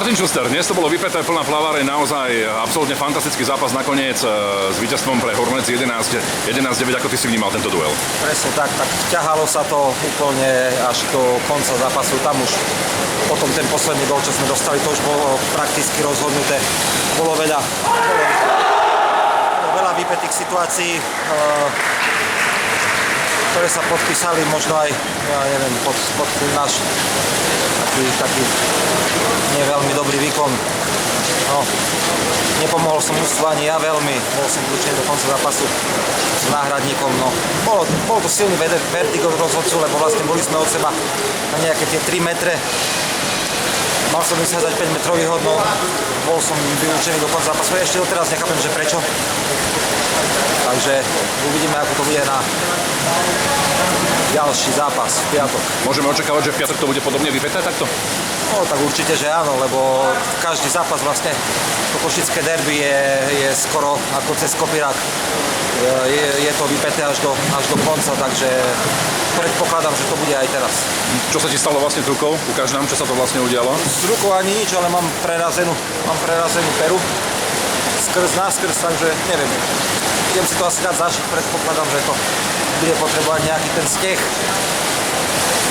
Martin Schuster, dnes to bolo vypäté, plná plaváreň, naozaj absolútne fantastický zápas nakoniec s víťazstvom pre Hornets 11-9. Ako ty si vnímal tento duel? Presne tak ťahalo sa to úplne až do konca zápasu. Tam už potom ten posledný gól, čo sme dostali, to už bolo prakticky rozhodnuté. Bolo veľa vypätých situácií, ktoré sa podpísali možno aj, ja neviem, pod náš taký nie veľmi dobrý výkon. No, nepomohol som mužstvu ani ja veľmi, bol som kľúčený do konca zápasu s náhradníkom. No, bol to silný vertigo rozhodcu, lebo vlastne boli sme od seba na nejaké tie 3 metre. Mal som vysádzať 5 metrový hod, no bol som vylúčený do konca zápasu. Ešte doteraz nechápem, že prečo. Takže uvidíme, ako to bude na ďalší zápas v piatok. Môžeme očakávať, že v piatok to bude podobne vypäté takto? No tak určite, že áno, lebo každý zápas vlastne to košické derby je skoro ako cez kopírák. Je to vypäté až do konca, takže predpokladám, že to bude aj teraz. Čo sa ti stalo vlastne s rukou? Ukáž nám, čo sa to vlastne udialo. S rukou ani nič, ale mám prerazenú peru. Skrz, takže neviem. Idem si to asi dať zašiť, predpokladám, že to bude potrebovať nejaký ten steh.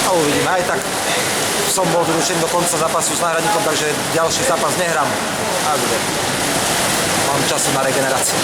A uvidíme, aj tak som bol vyručený do konca zápasu s náhradníkom, takže ďalší zápas nehrám. A bude. Mám času na regeneráciu.